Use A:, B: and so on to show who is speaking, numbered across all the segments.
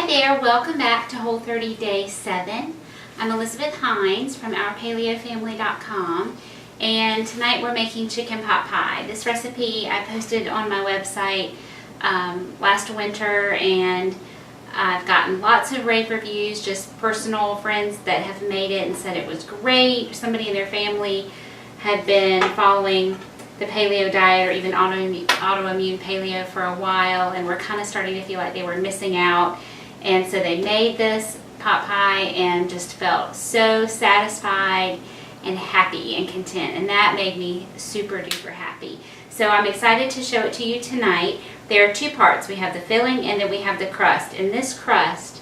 A: there, welcome back to Whole 30 Day 7. I'm Elizabeth Hines from OurPaleoFamily.com, and tonight we're making chicken pot pie. This recipe I posted on my website last winter, and I've gotten lots of rave reviews, just personal friends that have made it and said it was great. Somebody in their family had been following the paleo diet or even autoimmune paleo for a while and were kind of starting to feel like they were missing out, and so they made this pot pie and just felt so satisfied and happy and content, and that made me super duper happy. So I'm excited to show it to you tonight. There are two parts. We have the filling and then we have the crust, and this crust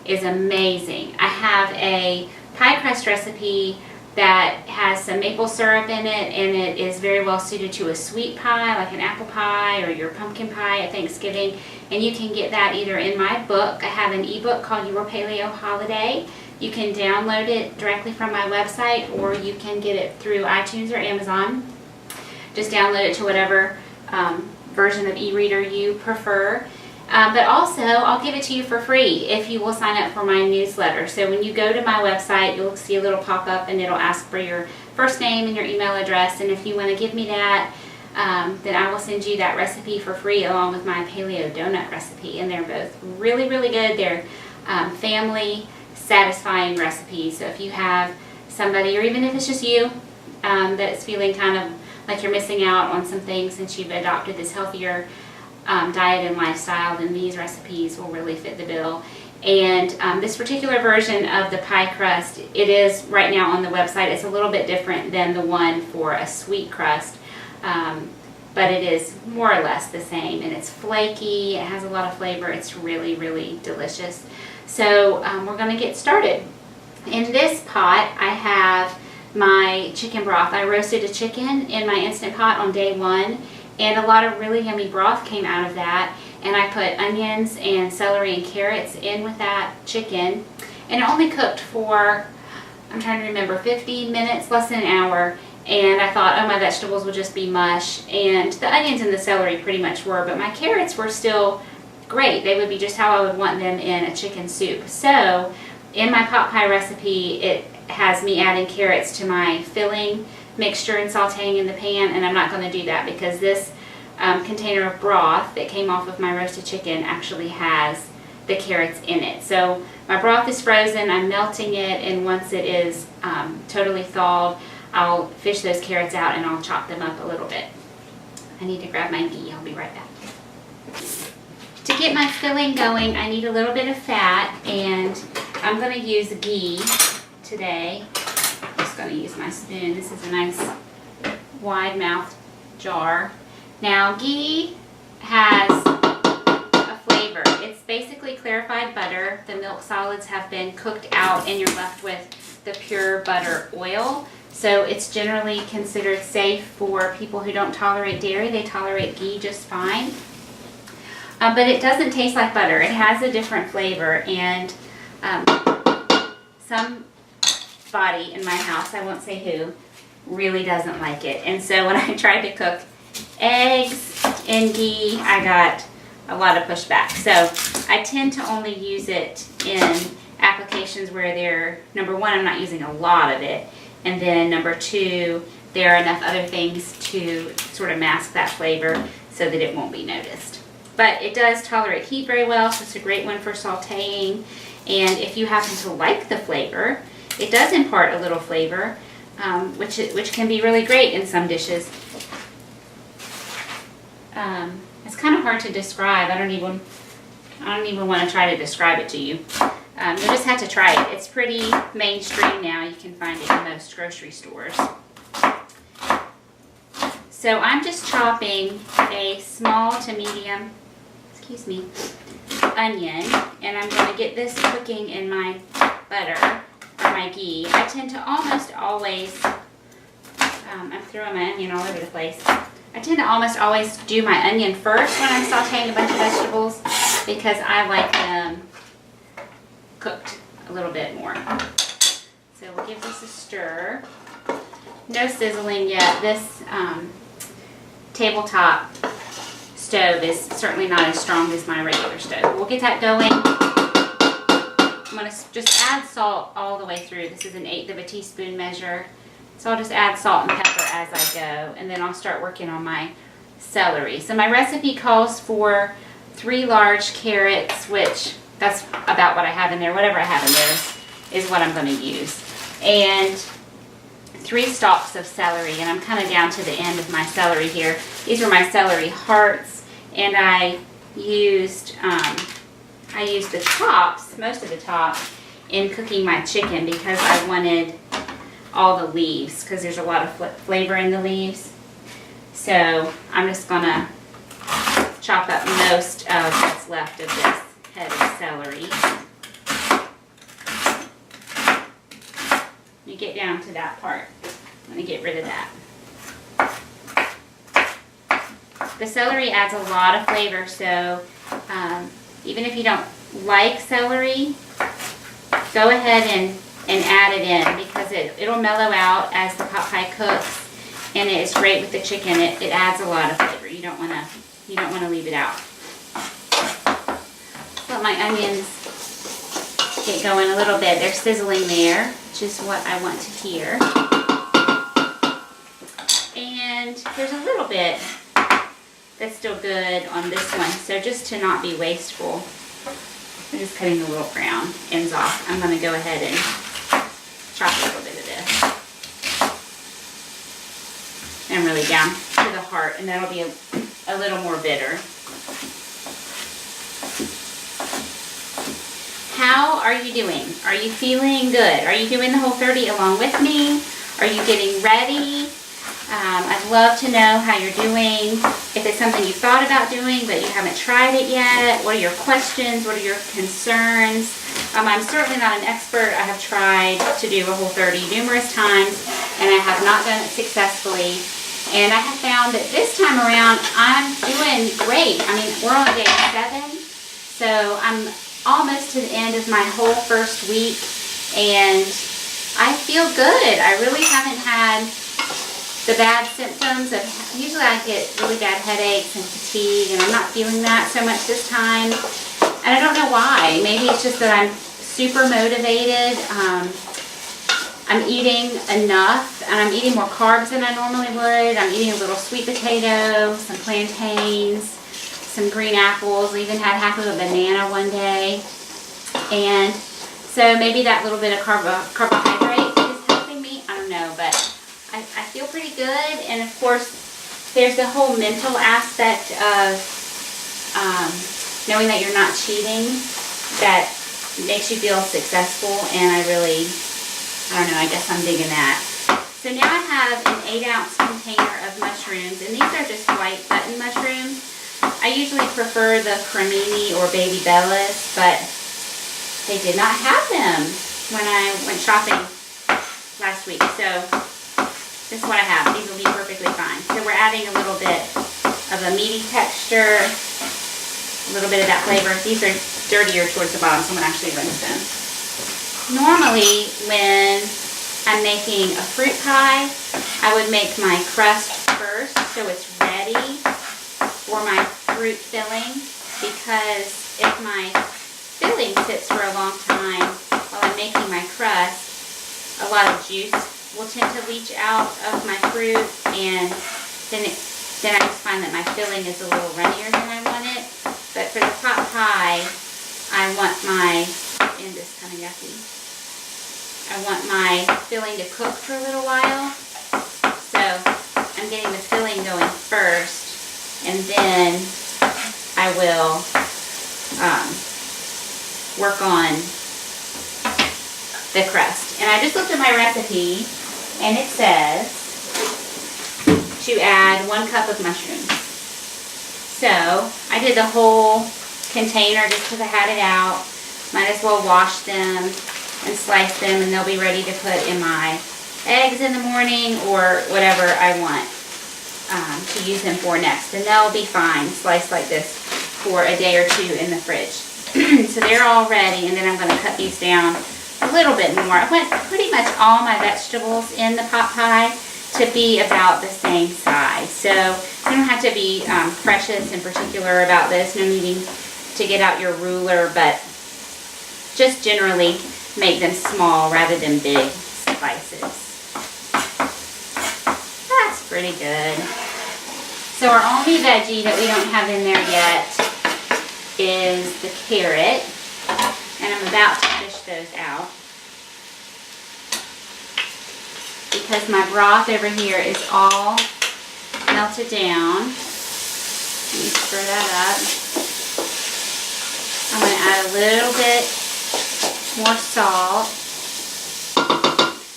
A: is amazing. I have a pie crust recipe that has some maple syrup in it, and it is very well suited to a sweet pie like an apple pie or your pumpkin pie at Thanksgiving, and you can get that either in my book. I have an ebook called Your Paleo Holiday. You can download it directly from my website, or you can get it through iTunes or Amazon. Just download it to whatever version of e-reader you prefer. But also, I'll give it to you for free if you will sign up for my newsletter. So when you go to my website, you'll see a little pop-up and it'll ask for your first name and your email address. And if you want to give me that, then I will send you that recipe for free along with my paleo donut recipe. And they're both really, really good. They're family satisfying recipes. So if you have somebody, or even if it's just you, that's feeling kind of like you're missing out on some things since you've adopted this healthier diet and lifestyle, then these recipes will really fit the bill. And this particular version of the pie crust, it is right now on the website. It's a little bit different than the one for a sweet crust, but it is more or less the same, and it's flaky, it has a lot of flavor, it's really, really delicious. So we're going to get started. In this pot I have my chicken broth. I roasted a chicken in my Instant Pot on day one, and a lot of really yummy broth came out of that, and I put onions and celery and carrots in with that chicken, and it only cooked for, I'm trying to remember, 50 minutes, less than an hour, and I thought, oh, my vegetables will just be mush, and the onions and the celery pretty much were, but my carrots were still great. They would be just how I would want them in a chicken soup. So in my pot pie recipe, it has me adding carrots to my filling mixture and sauteing in the pan, and I'm not going to do that because this container of broth that came off of my roasted chicken actually has the carrots in it. So my broth is frozen, I'm melting it, and once it is totally thawed, I'll fish those carrots out and I'll chop them up a little bit. I need to grab my ghee. I'll be right back. To get my filling going, I need a little bit of fat, and I'm going to use ghee today. I'm just going to use my spoon. This is a nice wide mouthed jar. Now, ghee has a flavor. It's basically clarified butter. The milk solids have been cooked out and you're left with the pure butter oil. So it's generally considered safe for people who don't tolerate dairy. They tolerate ghee just fine. But it doesn't taste like butter. It has a different flavor, and somebody in my house, I won't say who, really doesn't like it. And so when I tried to cook eggs in ghee, I got a lot of pushback. So I tend to only use it in applications where they're, number one, I'm not using a lot of it, and then number two, there are enough other things to sort of mask that flavor so that it won't be noticed. But it does tolerate heat very well, so it's a great one for sauteing. And if you happen to like the flavor, it does impart a little flavor, which can be really great in some dishes. It's kind of hard to describe. I don't even want to try to describe it to you. You'll just have to try it. It's pretty mainstream now. You can find it in most grocery stores. So I'm just chopping a small to medium, onion, and I'm going to get this cooking in my butter, or my ghee. I tend to almost always, I'm throwing my onion all over the place. I tend to almost always do my onion first when I'm sauteing a bunch of vegetables because I like them cooked a little bit more. So we'll give this a stir. No sizzling yet. This tabletop stove is certainly not as strong as my regular stove. We'll get that going I'm going to just add salt all the way through. This is an 1/8 of a teaspoon measure. So I'll just add salt and pepper as I go, and then I'll start working on my celery. So my recipe calls for 3 large carrots, which that's about what I have in there. Whatever I have in there is what I'm going to use. And 3 stalks of celery, and I'm kind of down to the end of my celery here. These are my celery hearts, and I used the tops, most of the top, in cooking my chicken because I wanted all the leaves, because there's a lot of flavor in the leaves. So I'm just gonna chop up most of what's left of this head of celery. Let me get down to that part. I'm gonna get rid of that. The celery adds a lot of flavor, so even if you don't like celery, go ahead and add it in, because it'll mellow out as the pot pie cooks, and it's great with the chicken. It adds a lot of flavor. You don't wanna leave it out. Let my onions get going a little bit. They're sizzling there, which is what I want to hear. And there's a little bit that's still good on this one, so just to not be wasteful, I'm just cutting the little brown ends off. I'm going to go ahead and chop a little bit of this. And really down to the heart, and that'll be a little more bitter. How are you doing? Are you feeling good? Are you doing the Whole30 along with me? Are you getting ready? I'd love to know how you're doing. If it's something you thought about doing but you haven't tried it yet, what are your questions? What are your concerns? I'm certainly not an expert. I have tried to do a Whole30 numerous times, and I have not done it successfully. And I have found that this time around, I'm doing great. I mean, we're on day 7, so I'm almost to the end of my whole first week, and I feel good. I really haven't had the bad symptoms of, usually I get really bad headaches and fatigue, and I'm not feeling that so much this time. And I don't know why. Maybe it's just that I'm super motivated. I'm eating enough, and I'm eating more carbs than I normally would. I'm eating a little sweet potato, some plantains, some green apples. We even had half of a banana one day. And so maybe that little bit of carbohydrate is helping me. I don't know, but I feel pretty good. And of course, there's the whole mental aspect of knowing that you're not cheating that makes you feel successful, and I don't know, I guess I'm digging that. So now I have an 8-ounce container of mushrooms, and these are just white button mushrooms. I usually prefer the cremini or baby bellas, but they did not have them when I went shopping last week. So this is what I have. These will be perfectly fine. So we're adding a little bit of a meaty texture, a little bit of that flavor. These are dirtier towards the bottom, so I'm going to actually rinse them. Normally, when I'm making a fruit pie, I would make my crust first so it's ready for my fruit filling, because if my filling sits for a long time while I'm making my crust, a lot of juice will tend to leach out of my fruit, and then I just find that my filling is a little runnier than I want it. But for the pot pie, I want my end is kind of yucky. I want my filling to cook for a little while, so I'm getting the filling going first, and then I will work on the crust. And I just looked at my recipe, and it says to add 1 cup of mushrooms. So I did the whole container just because I had it out. Might as well wash them and slice them, and they'll be ready to put in my eggs in the morning or whatever I want to use them for next. And they'll be fine, sliced like this, for a day or 2 in the fridge. So they're all ready, and then I'm going to cut these down a little bit more. I want pretty much all my vegetables in the pot pie to be about the same size. So you don't have to be precious and particular about this. No needing to get out your ruler, but just generally make them small rather than big slices. That's pretty good. So our only veggie that we don't have in there yet is the carrot, and I'm about to fish those out because my broth over here is all melted down. Let me stir that up. I'm going to add a little bit more salt.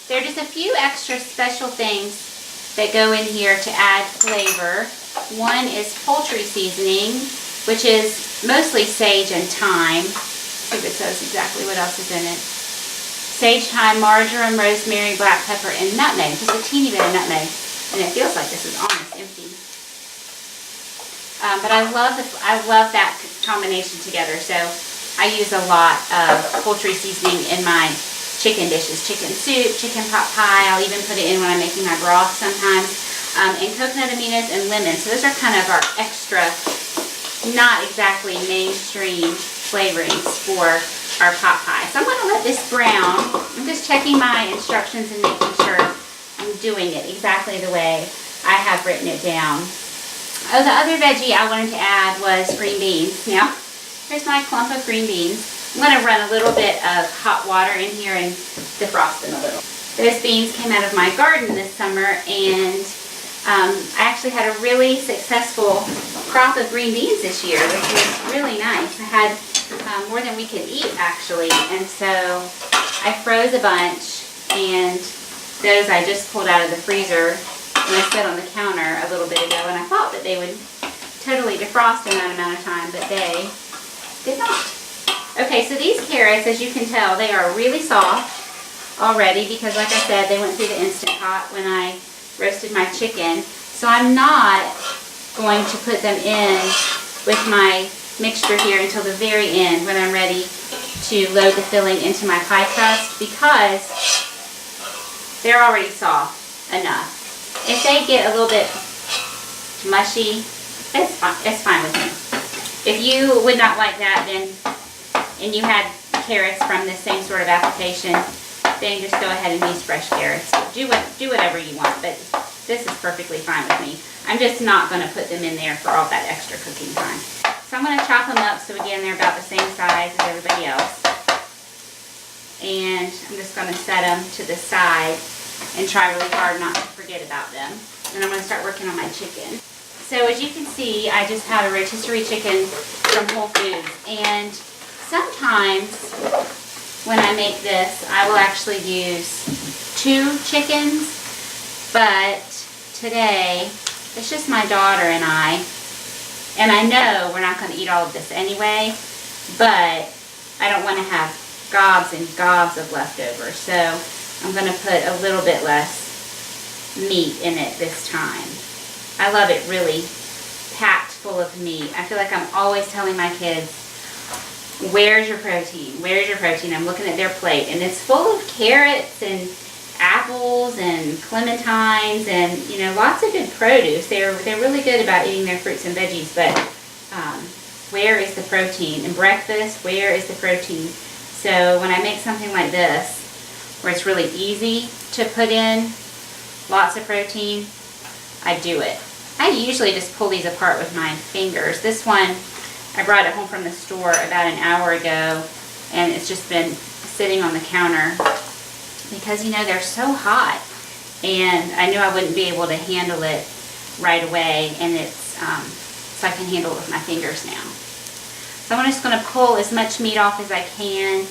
A: There are just a few extra special things that go in here to add flavor. One is poultry seasoning, which is mostly sage and thyme. Let's see if it says exactly what else is in it. Sage, thyme, marjoram, rosemary, black pepper, and nutmeg. Just a teeny bit of nutmeg. And it feels like this is almost empty. But I love that combination together. So I use a lot of poultry seasoning in my chicken dishes, chicken soup, chicken pot pie. I'll even put it in when I'm making my broth sometimes. And coconut aminos and lemon. So those are kind of our extra, not exactly mainstream flavorings for our pot pie. So I'm going to let this brown. I'm just checking my instructions and making sure I'm doing it exactly the way I have written it down. Oh, the other veggie I wanted to add was green beans. Now, here's my clump of green beans. I'm going to run a little bit of hot water in here and defrost them a little. Those beans came out of my garden this summer, and I actually had a really successful crop of green beans this year, which was really nice. I had more than we could eat, actually, and so I froze a bunch, and those I just pulled out of the freezer when I set on the counter a little bit ago, and I thought that they would totally defrost in that amount of time, but they did not. Okay, so these carrots, as you can tell, they are really soft already because, like I said, they went through the Instant Pot when I roasted my chicken. So I'm not going to put them in with my mixture here until the very end when I'm ready to load the filling into my pie crust because they're already soft enough. If they get a little bit mushy, it's fine with me. If you would not like that, then, and you had carrots from the same sort of application, then just go ahead and use fresh carrots. Do whatever you want, but this is perfectly fine with me. I'm just not going to put them in there for all that extra cooking time. So I'm going to chop them up so again they're about the same size as everybody else. And I'm just going to set them to the side and try really hard not to forget about them. And I'm going to start working on my chicken. So as you can see, I just had a rotisserie chicken from Whole Foods. And sometimes when I make this, I will actually use 2 chickens. But today, it's just my daughter and I. And I know we're not going to eat all of this anyway, but I don't want to have gobs and gobs of leftovers. So I'm going to put a little bit less meat in it this time. I love it really packed full of meat. I feel like I'm always telling my kids, where's your protein? Where's your protein? I'm looking at their plate, and it's full of carrots and apples and clementines and, you know, lots of good produce. They're really good about eating their fruits and veggies, but where is the protein? In breakfast, where is the protein? So when I make something like this, where it's really easy to put in lots of protein, I do it. I usually just pull these apart with my fingers. This one, I brought it home from the store about an hour ago, and it's just been sitting on the counter because, you know, they're so hot, and I knew I wouldn't be able to handle it right away, and it's so I can handle it with my fingers now. So I'm just going to pull as much meat off as I can,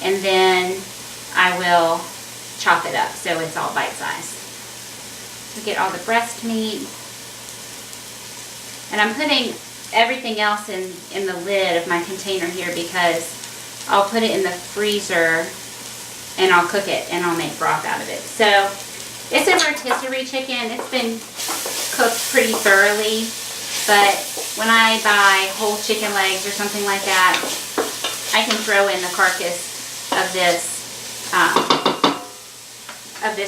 A: and then I will chop it up so it's all bite-sized. So get all the breast meat, and I'm putting everything else in the lid of my container here because I'll put it in the freezer and I'll cook it and I'll make broth out of it. So it's a rotisserie chicken. It's been cooked pretty thoroughly, but when I buy whole chicken legs or something like that, I can throw in the carcass of this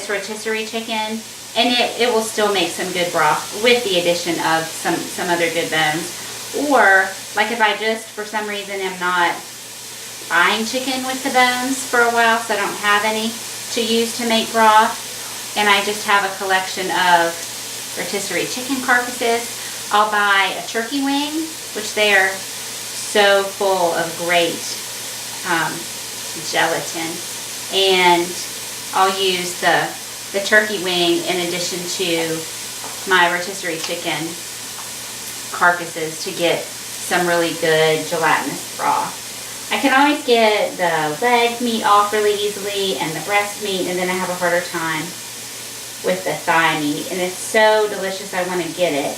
A: rotisserie chicken, and it will still make some good broth with the addition of some other good bones. Or, like if I just, for some reason, am not buying chicken with the bones for a while, so I don't have any to use to make broth. And I just have a collection of rotisserie chicken carcasses. I'll buy a turkey wing, which they are so full of great gelatin. And I'll use the turkey wing in addition to my rotisserie chicken carcasses to get some really good gelatinous broth. I can always get the leg meat off really easily and the breast meat, and then I have a harder time with the thigh meat. And it's so delicious, I want to get it.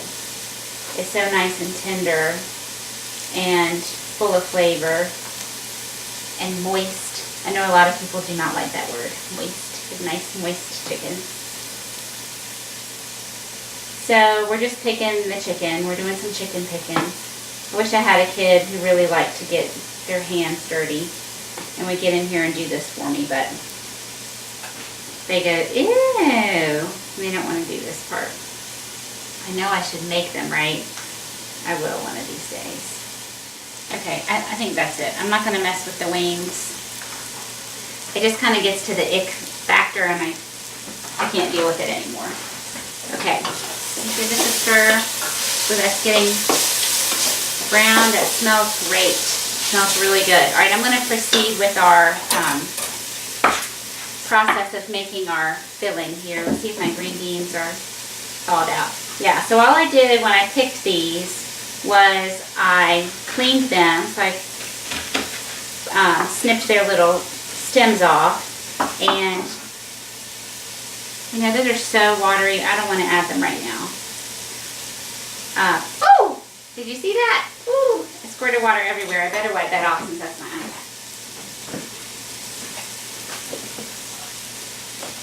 A: It's so nice and tender and full of flavor and moist. I know a lot of people do not like that word, moist. It's nice moist chicken. So we're just picking the chicken. We're doing some chicken picking. I wish I had a kid who really liked to get their hands dirty and would get in here and do this for me, but they go, ew. They don't want to do this part. I know I should make them, right? I will one of these days. Okay, I think that's it. I'm not going to mess with the wings. It just kind of gets to the ick factor and I can't deal with it anymore. Okay, give this a stir so that's getting brown. That smells great. Smells really good. All right, I'm going to proceed with our process of making our filling here. Let's see if my green beans are thawed out. Yeah, so all I did when I picked these was I cleaned them. So I snipped their little stems off, and you know, those are so watery. I don't want to add them right now. Oh, did you see that? Ooh, I squirted water everywhere. I better wipe that off since that's my iPad.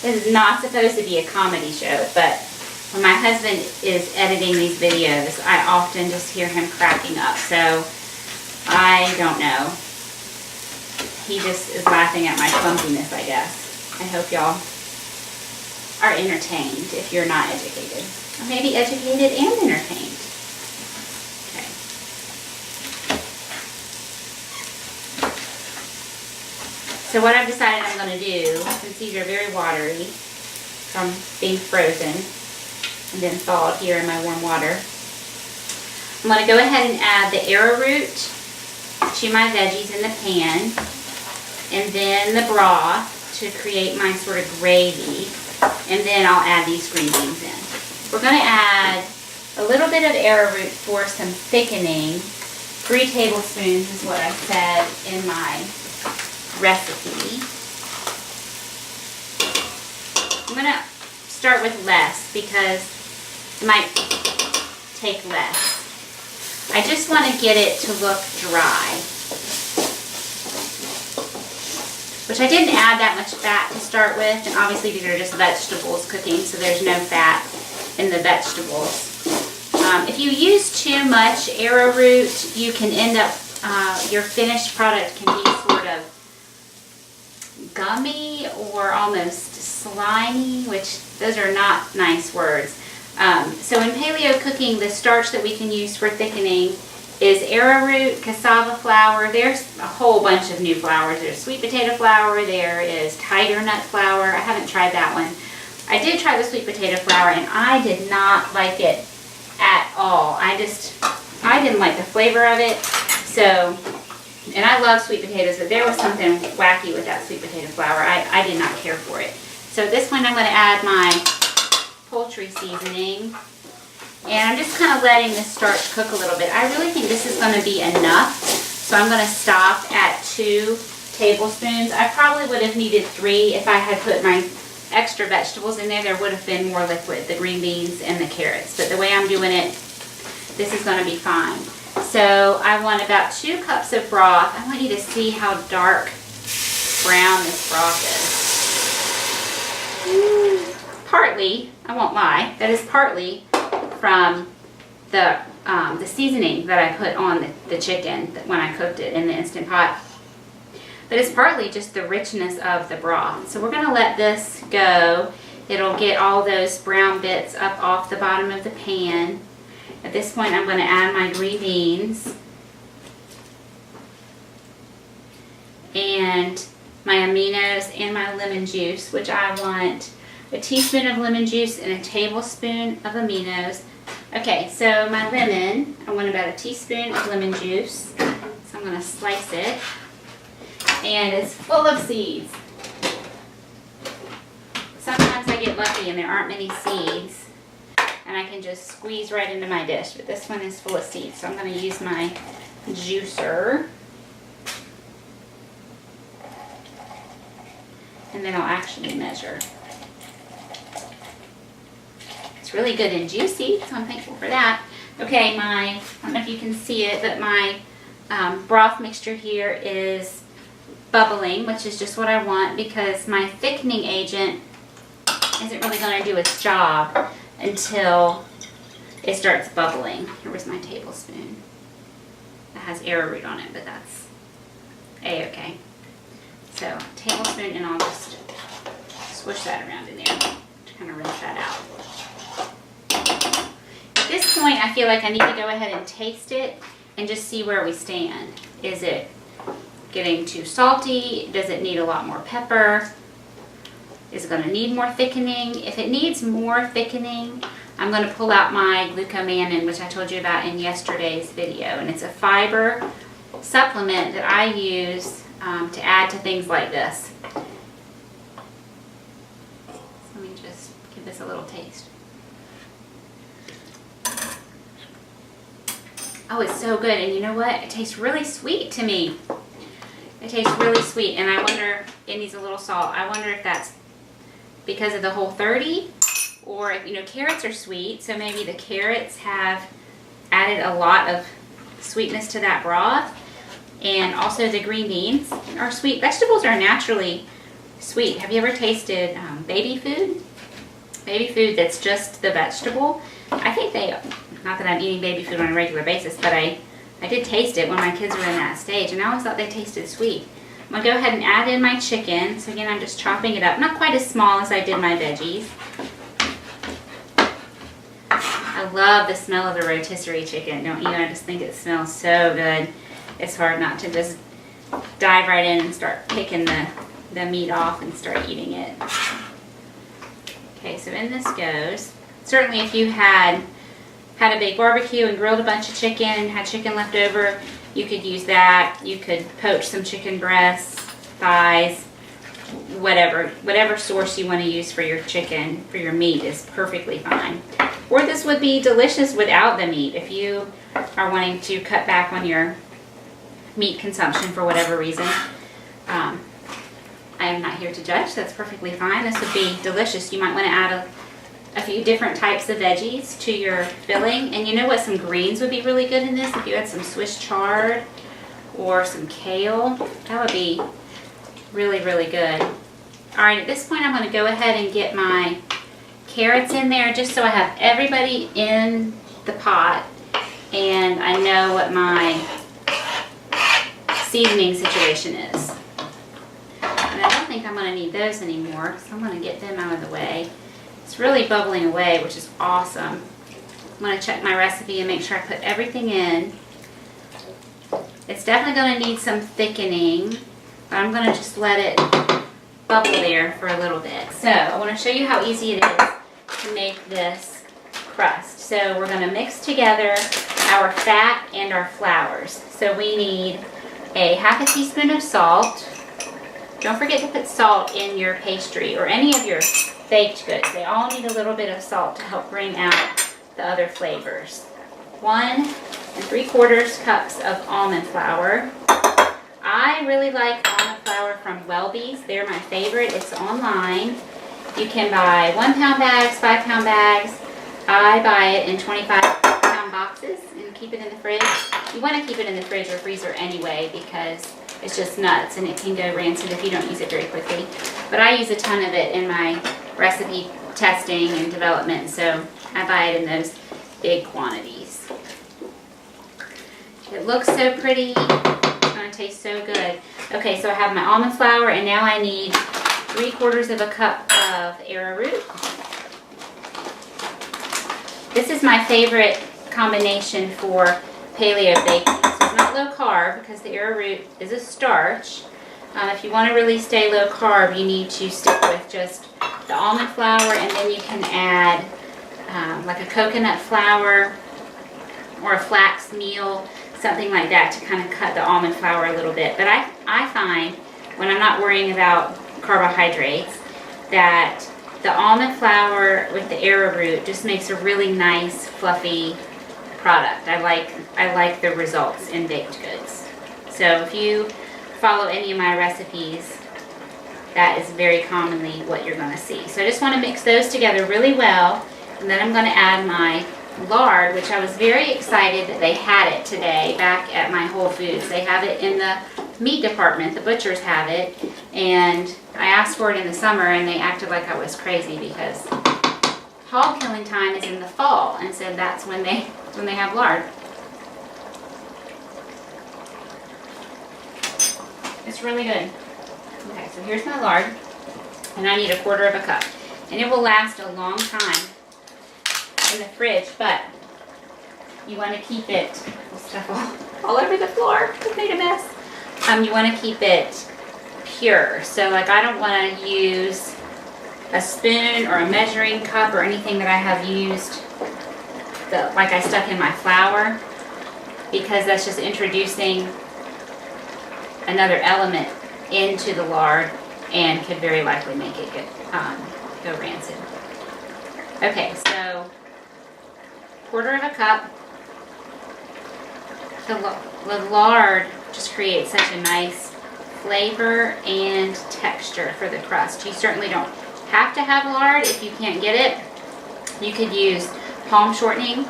A: This is not supposed to be a comedy show, but when my husband is editing these videos, I often just hear him cracking up. So I don't know. He just is laughing at my clumsiness, I guess. I hope y'all are entertained if you're not educated. Or maybe educated and entertained. Okay. So what I've decided I'm going to do, since these are very watery from being frozen and then thawed here in my warm water, I'm going to go ahead and add the arrowroot to my veggies in the pan, and then the broth to create my sort of gravy, and then I'll add these green beans in. We're going to add a little bit of arrowroot for some thickening. 3 tablespoons is what I said in my recipe. I'm going to start with less because it might take less. I just want to get it to look dry. Which I didn't add that much fat to start with, and obviously these are just vegetables cooking, so there's no fat in the vegetables. If you use too much arrowroot, you can end up, your finished product can be sort of gummy or almost slimy, which those are not nice words. So in paleo cooking, the starch that we can use for thickening is arrowroot, cassava flour. There's a whole bunch of new flours. There's sweet potato flour. There is tiger nut flour. I haven't tried that one. I did try the sweet potato flour, and I did not like it at all. I didn't like the flavor of it. So, and I love sweet potatoes, but there was something wacky with that sweet potato flour. I did not care for it. So at this point, I'm going to add my poultry seasoning. And I'm just kind of letting this starch cook a little bit. I really think this is going to be enough. So I'm going to stop at 2 tablespoons. I probably would have needed 3 if I had put my extra vegetables in there. There would have been more liquid, the green beans and the carrots. But the way I'm doing it, this is going to be fine. So I want about 2 cups of broth. I want you to see how dark brown this broth is. Partly, I won't lie, that is partly from the seasoning that I put on the chicken when I cooked it in the Instant Pot. But it's partly just the richness of the broth. So we're going to let this go. It'll get all those brown bits up off the bottom of the pan. At this point, I'm going to add my green beans. and my aminos and my lemon juice, which I want a teaspoon of lemon juice and a tablespoon of aminos. Okay, so my lemon, I want about a teaspoon of lemon juice. So I'm going to slice it. And it's full of seeds. Sometimes I get lucky and there aren't many seeds. And I can just squeeze right into my dish. But this one is full of seeds. So I'm going to use my juicer. And then I'll actually measure. It's really good and juicy, so I'm thankful for that. Okay, I don't know if you can see it, but my broth mixture here is bubbling, which is just what I want because my thickening agent isn't really going to do its job until it starts bubbling. Here was my tablespoon. That has arrowroot on it, but that's A-okay. So, tablespoon, and I'll just swish that around in there to kind of rinse that out. At this point, I feel like I need to go ahead and taste it and just see where we stand. Is it getting too salty? Does it need a lot more pepper? Is it going to need more thickening? If it needs more thickening, I'm going to pull out my glucomannan, which I told you about in yesterday's video. And it's a fiber supplement that I use to add to things like this. Let me just give this a little taste. Oh, it's so good. And you know what? It tastes really sweet to me. It tastes really sweet. And I wonder, it needs a little salt. I wonder if that's because of the Whole30, or if, you know, carrots are sweet, so maybe the carrots have added a lot of sweetness to that broth. And also the green beans are sweet. Vegetables are naturally sweet. Have you ever tasted baby food? Baby food that's just the vegetable. I think not that I'm eating baby food on a regular basis, but I did taste it when my kids were in that stage, and I always thought they tasted sweet. I'm going to go ahead and add in my chicken. So again, I'm just chopping it up. Not quite as small as I did my veggies. I love the smell of the rotisserie chicken, don't you? I just think it smells so good. It's hard not to just dive right in and start picking the meat off and start eating it. Okay, so in this goes. Certainly if you had a big barbecue and grilled a bunch of chicken and had chicken left over, you could use that. You could poach some chicken breasts, thighs, whatever source you want to use for your chicken, for your meat is perfectly fine. Or this would be delicious without the meat if you are wanting to cut back on your meat consumption for whatever reason. I am not here to judge. That's perfectly fine. This would be delicious. You might want to add a few different types of veggies to your filling. And you know what? Some greens would be really good in this. If you had some Swiss chard or some kale, that would be really, really good. All right, at this point I'm going to go ahead and get my carrots in there just so I have everybody in the pot and I know what my seasoning situation is. And I don't think I'm going to need those anymore, so I'm going to get them out of the way. It's really bubbling away, which is awesome. I'm going to check my recipe and make sure I put everything in. It's definitely going to need some thickening, but I'm going to just let it bubble there for a little bit. So I want to show you how easy it is to make this crust. So we're going to mix together our fat and our flours. So we need a half a teaspoon of salt. Don't forget to put salt in your pastry or any of your baked goods. They all need a little bit of salt to help bring out the other flavors. 1 3/4 cups of almond flour. I really like almond flour from Welby's. They're my favorite. It's online. You can buy 1 pound bags, 5 pound bags. I buy it in 25 pound boxes and keep it in the fridge. You want to keep it in the fridge or freezer anyway because it's just nuts and it can go rancid if you don't use it very quickly. But I use a ton of it in my recipe testing and development, so I buy it in those big quantities. It looks so pretty. It's going to taste so good. Okay, so I have my almond flour and now I need 3/4 cup of arrowroot. This is my favorite combination for paleo baking. So it's not low carb because the arrowroot is a starch, If you want to really stay low carb, you need to stick with just the almond flour, and then you can add like a coconut flour or a flax meal, something like that, to kind of cut the almond flour a little bit. But I find when I'm not worrying about carbohydrates that the almond flour with the arrowroot just makes a really nice fluffy product. I like the results in baked goods. So if you follow any of my recipes, that is very commonly what you're going to see. So I just want to mix those together really well, and then I'm going to add my lard, which I was very excited that they had it today back at my Whole Foods. They have it in the meat department. The butchers have it, and I asked for it in the summer, and they acted like I was crazy because hog killing time is in the fall, and said that's when they have lard. It's really good. Okay, so here's my lard, and I need 1/4 cup, and it will last a long time in the fridge, but you want to keep it, stuff all over the floor, I made a mess. You want to keep it pure, so like I don't want to use a spoon or a measuring cup or anything that I have used like I stuck in my flour, because that's just introducing another element into the lard and could very likely make it go rancid. Okay, so 1/4 cup. The lard just creates such a nice flavor and texture for the crust. You certainly don't have to have lard if you can't get it. You could use palm shortening.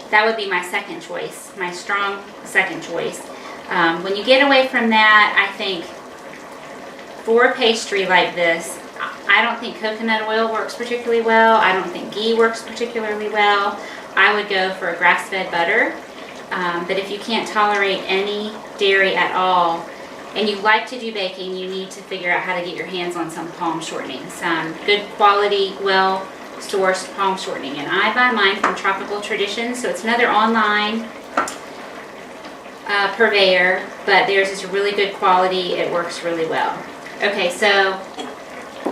A: That would be my second choice, my strong second choice. When you get away from that, I think for a pastry like this, I don't think coconut oil works particularly well. I don't think ghee works particularly well. I would go for a grass-fed butter. But if you can't tolerate any dairy at all, and you like to do baking, you need to figure out how to get your hands on some palm shortening, some good quality, well-sourced palm shortening. And I buy mine from Tropical Traditions, so it's another online purveyor, but theirs is really good quality. It works really well. Okay, so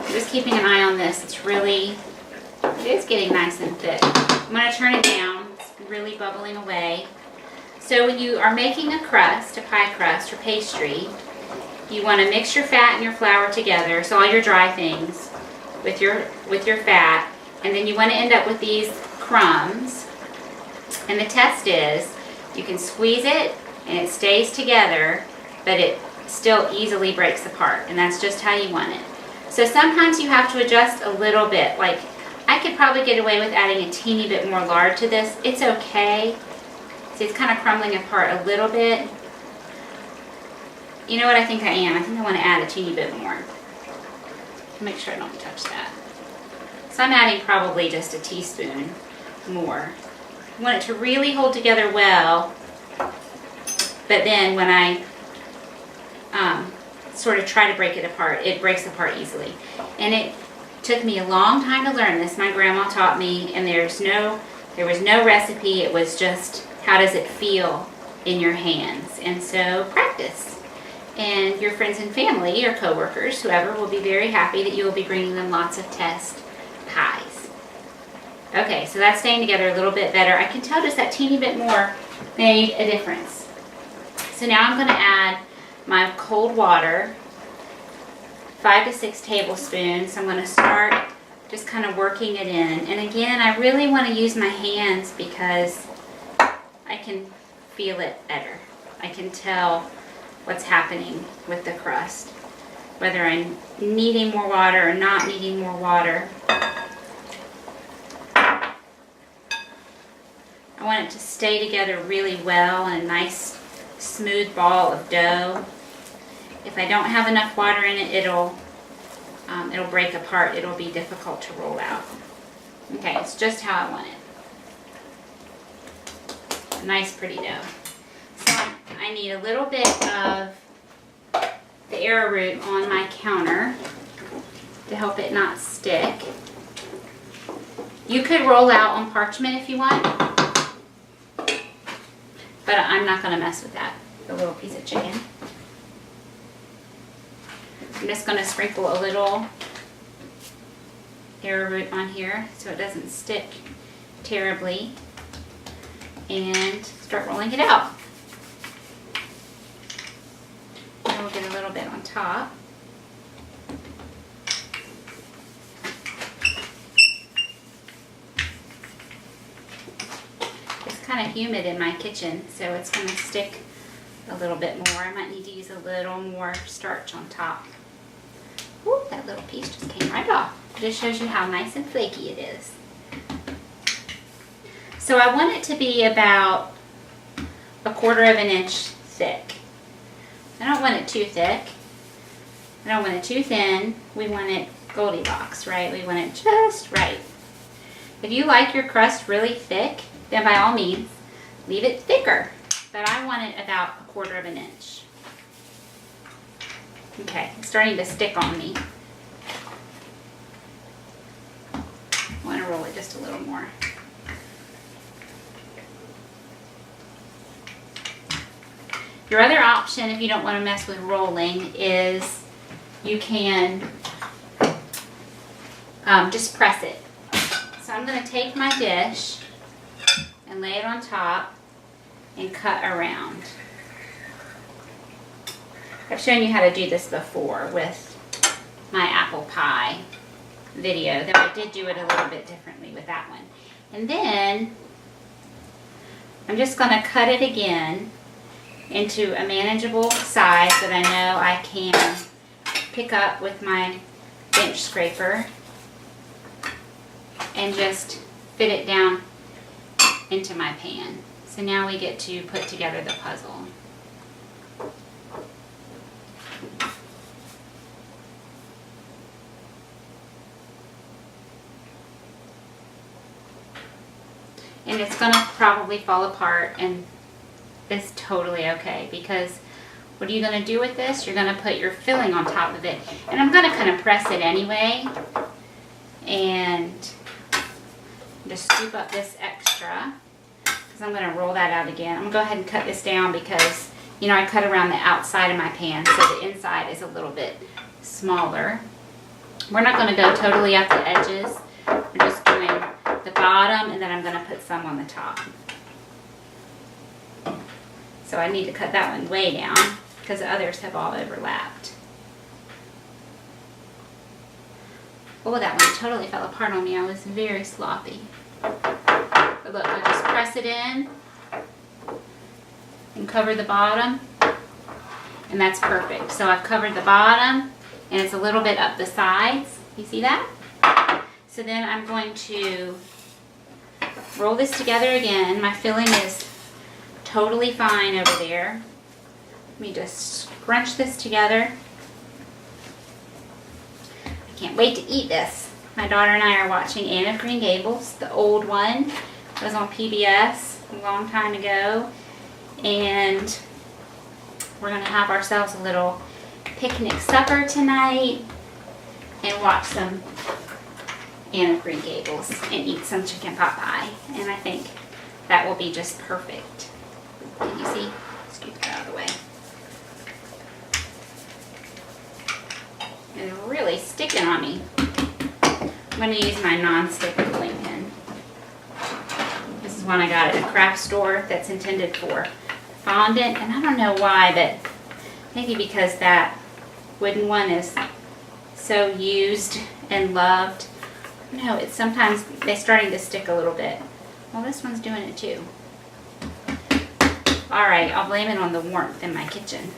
A: just keeping an eye on this. It is getting nice and thick. I'm going to turn it down. It's really bubbling away. So when you are making a crust, a pie crust or pastry, you want to mix your fat and your flour together, so all your dry things with your fat, and then you want to end up with these crumbs. And the test is you can squeeze it and it stays together, but it still easily breaks apart, and that's just how you want it. So sometimes you have to adjust a little bit. Like I could probably get away with adding a teeny bit more lard to this. It's okay. See, it's kind of crumbling apart a little bit. You know what I think I am? I think I want to add a teeny bit more. Make sure I don't touch that. So I'm adding probably just a teaspoon more. I want it to really hold together well, but then when I sort of try to break it apart, it breaks apart easily. And it took me a long time to learn this. My grandma taught me, and there was no recipe. It was just, how does it feel in your hands? And so practice. And your friends and family, your coworkers, whoever, will be very happy that you will be bringing them lots of test pies. Okay, so that's staying together a little bit better. I can tell just that teeny bit more made a difference. So now I'm going to add my cold water, 5 to 6 tablespoons. I'm going to start just kind of working it in. And again, I really want to use my hands because I can feel it better. I can tell what's happening with the crust, whether I'm needing more water or not needing more water. I want it to stay together really well in a nice smooth ball of dough. If I don't have enough water in it, it'll break apart. It'll be difficult to roll out. Okay, it's just how I want it. A nice pretty dough. So I need a little bit of the arrowroot on my counter to help it not stick. You could roll out on parchment if you want, but I'm not going to mess with that. The little piece of chicken. I'm just going to sprinkle a little arrowroot on here so it doesn't stick terribly, and start rolling it out. And we'll get a little bit on top. It's kind of humid in my kitchen, so it's going to stick a little bit more. I might need to use a little more starch on top. Ooh, that little piece just came right off. Just shows you how nice and flaky it is. So I want it to be about 1/4 of an inch thick. I don't want it too thick. I don't want it too thin. We want it Goldilocks, right? We want it just right. If you like your crust really thick, then by all means, leave it thicker. But I want it about 1/4 of an inch. Okay, it's starting to stick on me. I want to roll it just a little more. Your other option, if you don't want to mess with rolling, is you can just press it. So I'm going to take my dish and lay it on top and cut around. I've shown you how to do this before with my apple pie video, though I did do it a little bit differently with that one. And then I'm just going to cut it again into a manageable size that I know I can pick up with my bench scraper and just fit it down into my pan. So now we get to put together the puzzle. And it's going to probably fall apart, and it's totally okay, because what are you going to do with this? You're going to put your filling on top of it. And I'm going to kind of press it anyway and just scoop up this extra, because I'm going to roll that out again. I'm going to go ahead and cut this down because, you know, I cut around the outside of my pan, so the inside is a little bit smaller. We're not going to go totally at the edges. We're just doing the bottom, and then I'm going to put some on the top. So I need to cut that one way down because the others have all overlapped. Oh, that one totally fell apart on me. I was very sloppy. But look, I just press it in and cover the bottom, and that's perfect. So I've covered the bottom, and it's a little bit up the sides. You see that? So then I'm going to roll this together again. My filling is totally fine over there. Let me just scrunch this together. I can't wait to eat this. My daughter and I are watching Anne of Green Gables, the old one. It was on PBS a long time ago. And we're going to have ourselves a little picnic supper tonight and watch some Anne of Green Gables and eat some chicken pot pie. And I think that will be just perfect. Can you see? Scoop that out of the way. It's really sticking on me. I'm going to use my non-stick rolling pin. This is one I got at a craft store that's intended for fondant. And I don't know why, but maybe because that wooden one is so used and loved. No, it's sometimes they're starting to stick a little bit. Well, this one's doing it too. Alright, I'll blame it on the warmth in my kitchen.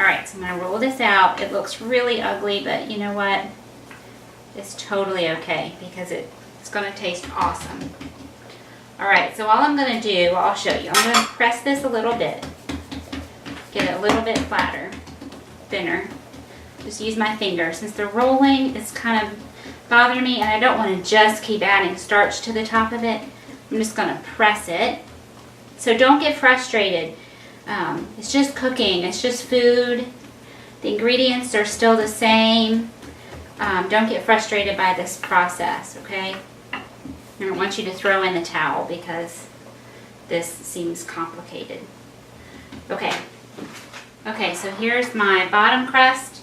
A: Alright, so I'm going to roll this out. It looks really ugly, but you know what? It's totally okay because it's going to taste awesome. Alright, so all I'm going to do, I'll show you. I'm going to press this a little bit. Get it a little bit flatter, thinner. Just use my finger. Since the rolling is kind of bothering me and I don't want to just keep adding starch to the top of it, I'm just going to press it. So don't get frustrated. It's just cooking. It's just food. The ingredients are still the same. Don't get frustrated by this process, okay? I don't want you to throw in the towel because this seems complicated. Okay. Okay, so here's my bottom crust,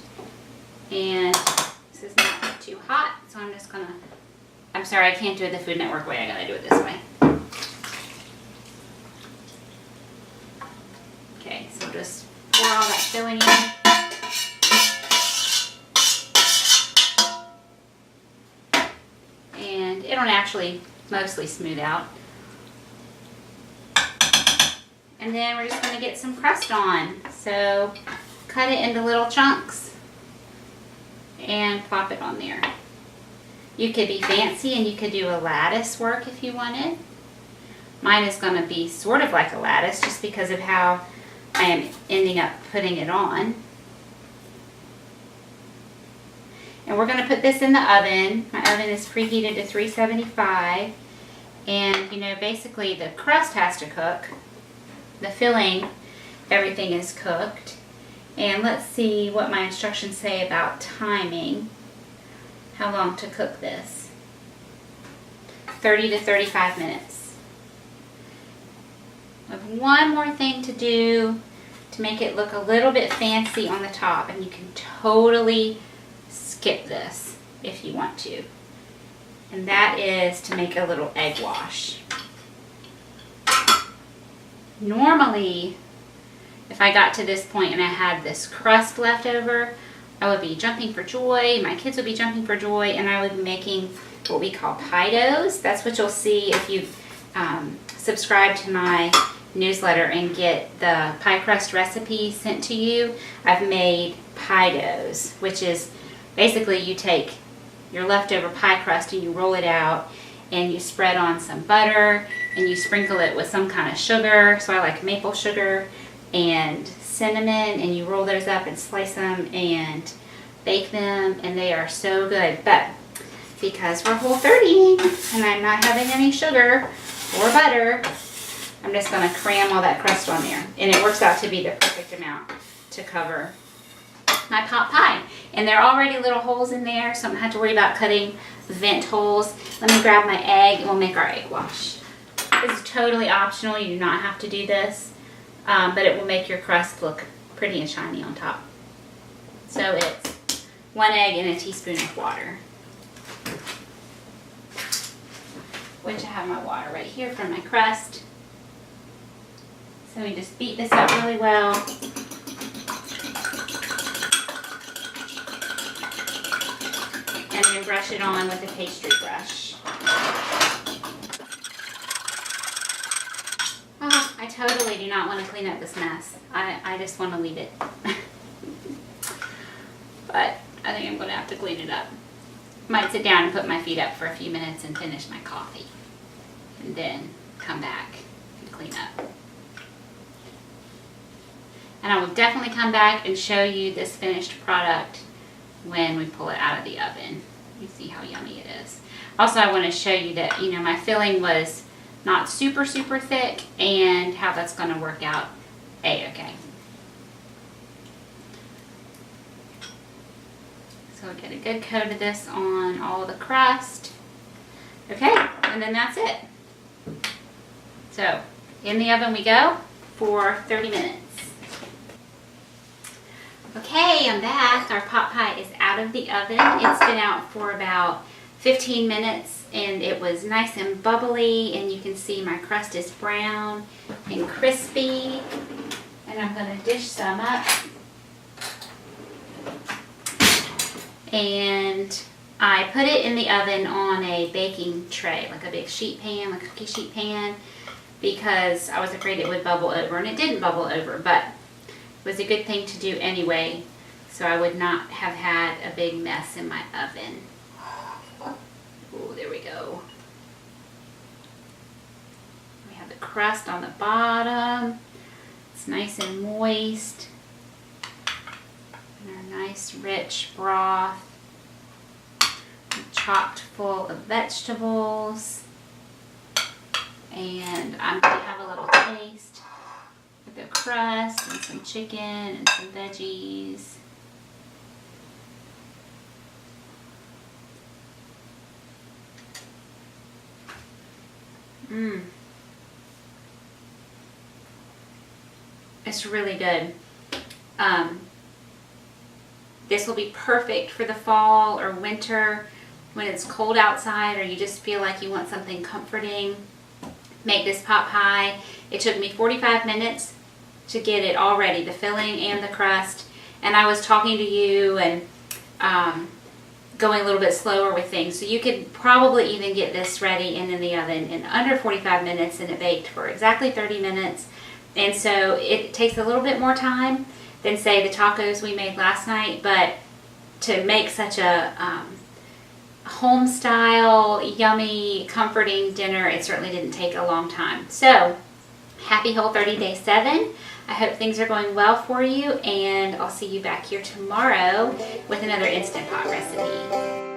A: and this is not too hot, so I'm just gonna, I'm sorry, I can't do it the Food Network way, I gotta do it this way. Okay, so we'll just pour all that filling in. And it'll naturally mostly smooth out. And then we're just gonna get some crust on. So cut it into little chunks and plop it on there. You could be fancy and you could do a lattice work if you wanted. Mine is gonna be sort of like a lattice just because of how I am ending up putting it on. And we're gonna put this in the oven. My oven is preheated to 375. And you know, basically the crust has to cook. The filling, everything is cooked. And let's see what my instructions say about timing. How long to cook this? 30 to 35 minutes. I have one more thing to do to make it look a little bit fancy on the top, and you can totally skip this if you want to. And that is to make a little egg wash. Normally, if I got to this point and I had this crust left over, I would be jumping for joy, my kids would be jumping for joy, and I would be making what we call pie doughs. That's what you'll see if you subscribe to my newsletter and get the pie crust recipe sent to you. I've made pie doughs, which is basically you take your leftover pie crust and you roll it out and you spread on some butter and you sprinkle it with some kind of sugar. So I like maple sugar and cinnamon, and you roll those up and slice them and bake them, and they are so good. But because we're Whole30 and I'm not having any sugar or butter, I'm just going to cram all that crust on there, and it works out to be the perfect amount to cover my pot pie. And there are already little holes in there, so I don't have to worry about cutting vent holes. Let me grab my egg and we'll make our egg wash. This is totally optional, you do not have to do this, but it will make your crust look pretty and shiny on top. So it's 1 egg and a teaspoon of water. Which I have my water right here from my crust. So we just beat this up really well. And then brush it on with a pastry brush. Oh, I totally do not want to clean up this mess. I just want to leave it. But I think I'm going to have to clean it up. Might sit down and put my feet up for a few minutes and finish my coffee. And then come back and clean up. And I will definitely come back and show you this finished product when we pull it out of the oven. You see how yummy it is. Also, I want to show you that, you know, my filling was not super thick, and how that's going to work out a-okay. So get a good coat of this on all the crust. Okay, and then that's it. So in the oven we go for 30 minutes. Okay, I'm back. Our pot pie is out of the oven. It's been out for about 15 minutes and it was nice and bubbly, and you can see my crust is brown and crispy. And I'm going to dish some up. And I put it in the oven on a baking tray, like a big sheet pan, like a cookie sheet pan, because I was afraid it would bubble over, and it didn't bubble over, but it was a good thing to do anyway, so I would not have had a big mess in my oven. Oh, there we go. We have the crust on the bottom. It's nice and moist. And our nice rich broth. Chocked full of vegetables. And I'm going to have a little taste with the crust and some chicken and some veggies. It's really good. This will be perfect for the fall or winter when it's cold outside or you just feel like you want something comforting. Make this pot pie. It took me 45 minutes to get it all ready, the filling and the crust. And I was talking to you and going a little bit slower with things. So you could probably even get this ready and in the oven in under 45 minutes, and it baked for exactly 30 minutes. And so it takes a little bit more time than, say, the tacos we made last night, but to make such a home style, yummy, comforting dinner, it certainly didn't take a long time. So happy Whole 30 Day 7. I hope things are going well for you, and I'll see you back here tomorrow with another Instant Pot recipe.